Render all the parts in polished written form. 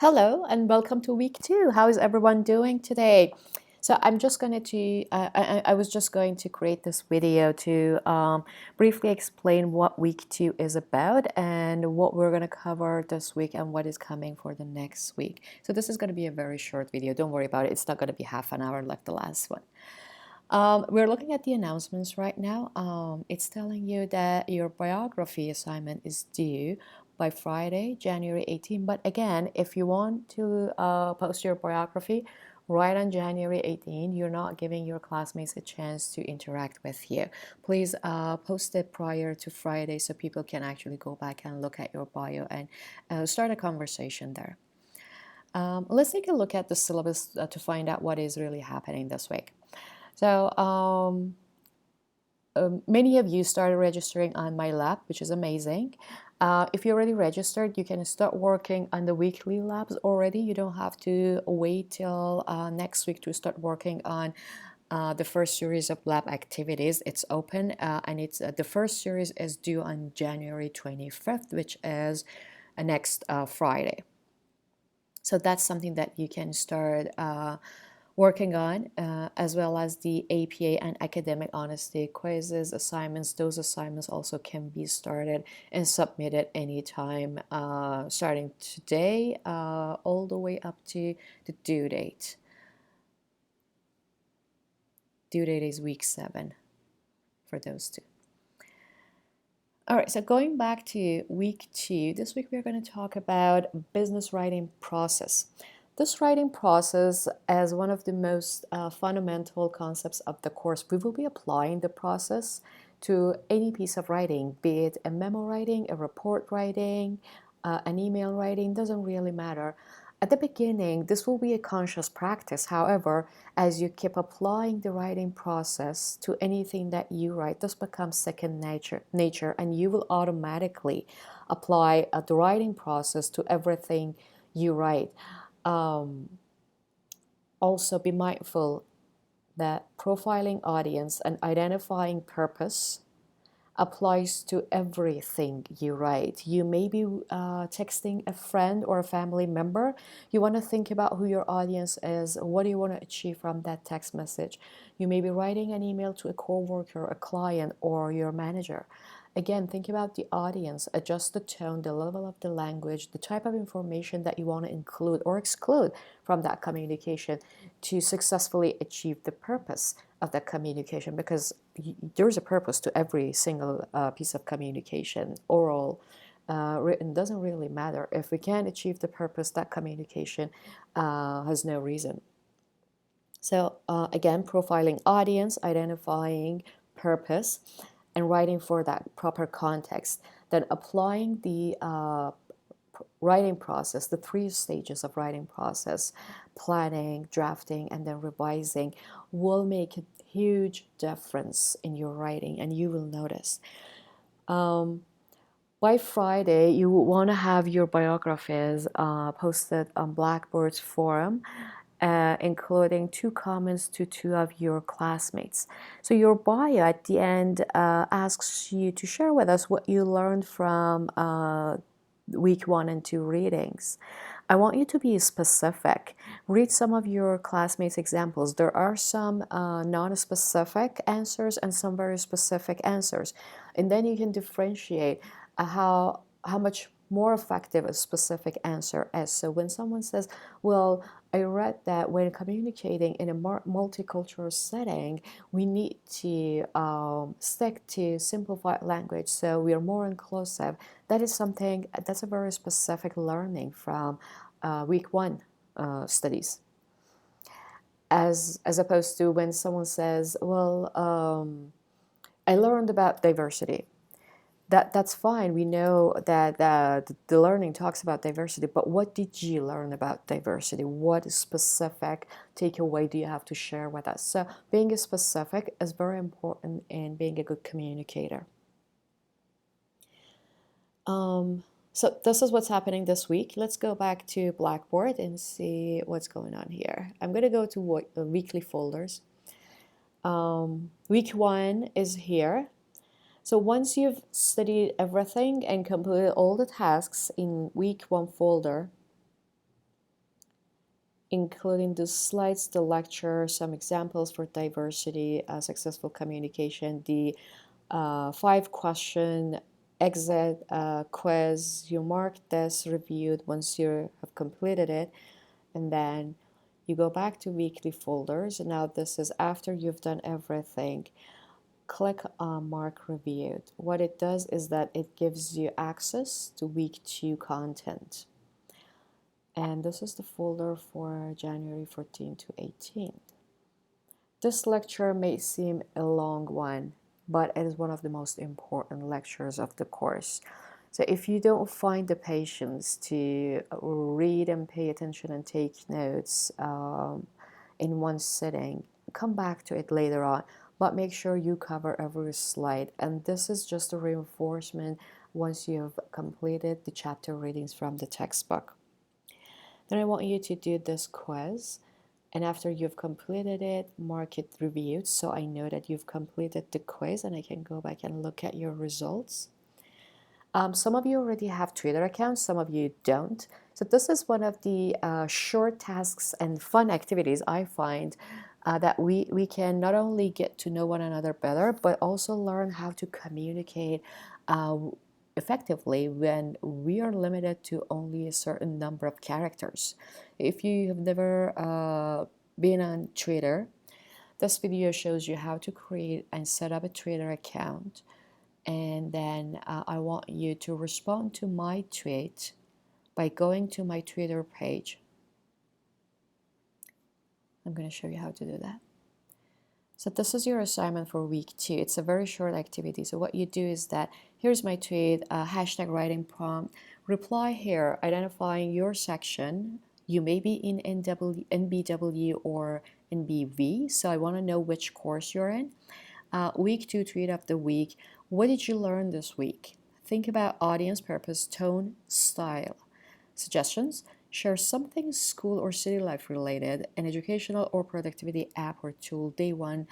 Hello and welcome to week two. How is everyone doing today? So I'm just going to, I was just going to create this video to briefly explain what week two is about and what we're going to cover this week and what is coming for the next week. So this is going to be a very short video. Don't worry about it. It's not going to be half an hour like the last one. We're looking at the announcements right now. It's telling you that your biography assignment is due by Friday, January 18. But again, if you want to post your biography right on January 18, you're not giving your classmates a chance to interact with you. Please post it prior to Friday so people can actually go back and look at your bio and start a conversation there. Let's take a look at the syllabus to find out what is really happening this week. So many of you started registering on my lab, which is amazing. If you're already registered, you can start working on the weekly labs already. You don't have to wait till next week to start working on the first series of lab activities. It's open and it's the first series is due on January 25th, which is next Friday. So that's something that you can start working on, as well as the APA and academic honesty quizzes, assignments. Those assignments also can be started and submitted anytime, starting today, all the way up to the due date. Due date is week 7 for those two. All right, so going back to week 2, this week we're going to talk about business writing process. This writing process as one of the most fundamental concepts of the course. We will be applying the process to any piece of writing, be it a memo writing, a report writing, an email writing, doesn't really matter. At the beginning, this will be a conscious practice. However, as you keep applying the writing process to anything that you write, this becomes second nature, and you will automatically apply the writing process to everything you write. Also, be mindful that profiling audience and identifying purpose applies to everything you write. You may be texting a friend or a family member. You want to think about who your audience is. What do you want to achieve from that text message? You may be writing an email to a coworker, a client, or your manager. Again, think about the audience, adjust the tone, the level of the language, the type of information that you want to include or exclude from that communication to successfully achieve the purpose of that communication, because there's a purpose to every single piece of communication, oral, written, doesn't really matter. If we can't achieve the purpose, that communication has no reason. So again, profiling audience, identifying purpose, and writing for that proper context, then applying the writing process, the 3 stages of writing process, planning, drafting, and then revising, will make a huge difference in your writing, and you will notice. By Friday, you want to have your biographies posted on Blackboard's forum, including 2 comments to 2 of your classmates. So your bio at the end asks you to share with us what you learned from week 1 and 2 readings. I want you to be specific. Read some of your classmates' examples. There are some non-specific answers and some very specific answers. And then you can differentiate how much more effective a specific answer is. So when someone says, well, I read that when communicating in a multicultural setting, we need to stick to simplified language so we are more inclusive. That is something, that's a very specific learning from week 1 studies. As opposed to when someone says, well, I learned about diversity. That's fine. We know that the learning talks about diversity, but what did you learn about diversity? What specific takeaway do you have to share with us? So being specific is very important in being a good communicator. So this is what's happening this week. Let's go back to Blackboard and see what's going on here. I'm going to go to weekly folders. Week 1 is here. So once you've studied everything and completed all the tasks in week 1 folder, including the slides, the lecture, some examples for diversity, successful communication, the 5-question exit quiz. You mark this reviewed once you have completed it, and then you go back to weekly folders. And now this is after you've done everything. Click on mark reviewed. What it does is that it gives you access to week 2 content. And this is the folder for January 14 to 18. This lecture may seem a long one, but it is one of the most important lectures of the course. So if you don't find the patience to read and pay attention and take notes in one sitting, come back to it later on, but make sure you cover every slide. And this is just a reinforcement once you've completed the chapter readings from the textbook. Then I want you to do this quiz, and after you've completed it, mark it reviewed so I know that you've completed the quiz and I can go back and look at your results. Some of you already have Twitter accounts, some of you don't. So this is one of the short tasks and fun activities I find that we can not only get to know one another better, but also learn how to communicate effectively when we are limited to only a certain number of characters. If you have never been on Twitter, this video shows you how to create and set up a Twitter account. And then I want you to respond to my tweet by going to my Twitter page. I'm going to show you how to do that. So this is your assignment for week 2. It's a very short activity. So what you do is that here's my tweet, hashtag writing prompt. Reply here, identifying your section. You may be in NBW or NBV, so I want to know which course you're in. Week 2 tweet of the week. What did you learn this week? Think about audience, purpose, tone, style. Suggestions. Share something school or city life related, an educational or productivity app or tool, day one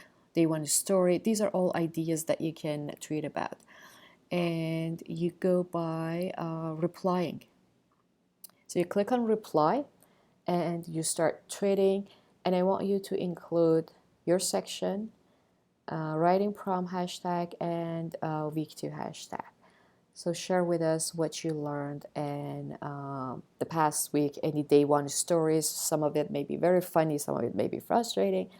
story. These are all ideas that you can tweet about. And you go by replying. So you click on reply and you start tweeting, and I want you to include your section, writing prompt hashtag, and week 2 hashtag. So share with us what you learned in the past week, any day 1 stories. Some of it may be very funny, some of it may be frustrating,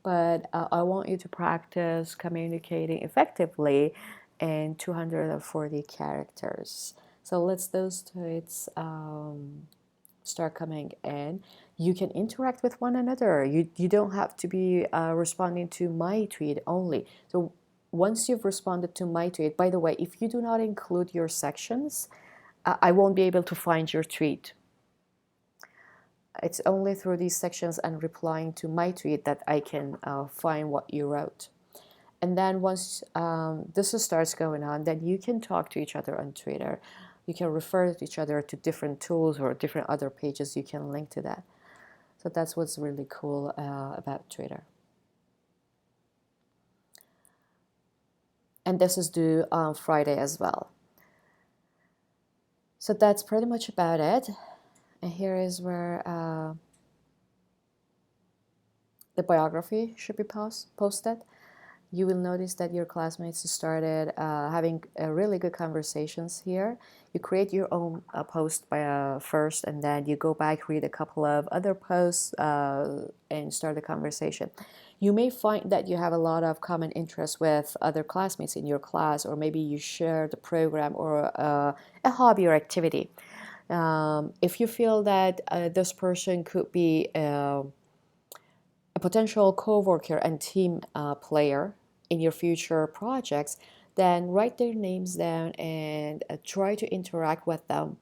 but I want you to practice communicating effectively in 240 characters. So let's those tweets start coming in. You can interact with one another. You don't have to be responding to my tweet only. So once you've responded to my tweet, by the way, if you do not include your sections, I won't be able to find your tweet. It's only through these sections and replying to my tweet that I can find what you wrote. And then once this starts going on, then you can talk to each other on Twitter. You can refer to each other to different tools or different other pages. You can link to that. So that's what's really cool about Twitter. And this is due on Friday as well. So that's pretty much about it. And here is where the biography should be posted. You will notice that your classmates started having really good conversations here. You create your own post first, and then you go back, read a couple of other posts, and start a conversation. You may find that you have a lot of common interests with other classmates in your class, or maybe you share the program or a hobby or activity. If you feel that this person could be a potential co-worker and team player in your future projects, then write their names down and try to interact with them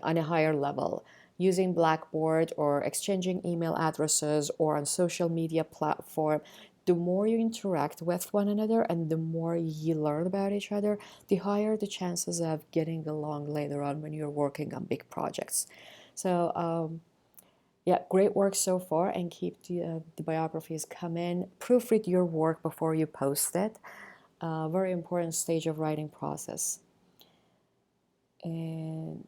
on a higher level using Blackboard or exchanging email addresses or on social media platform. The more you interact with one another and the more you learn about each other, the higher the chances of getting along later on when you're working on big projects. So yeah, great work so far, and keep the biographies coming. Proofread your work before you post it. Very important stage of writing process. And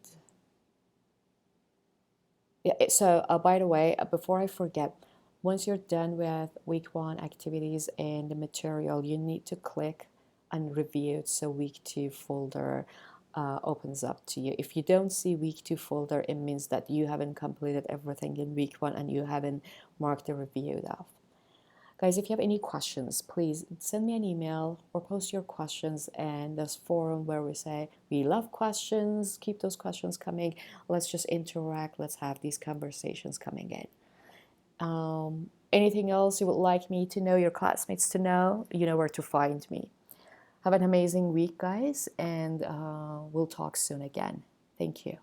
Yeah, so by the way, before I forget, once you're done with week one activities and the material, you need to click and review it so week two folder opens up to you. If you don't see week two folder, it means that you haven't completed everything in week one and you haven't marked the review off. Guys, if you have any questions, please send me an email or post your questions in this forum where we say, we love questions, keep those questions coming. Let's just interact. Let's have these conversations coming in. Anything else you would like me to know, your classmates to know, you know where to find me. Have an amazing week, guys, and we'll talk soon again. Thank you.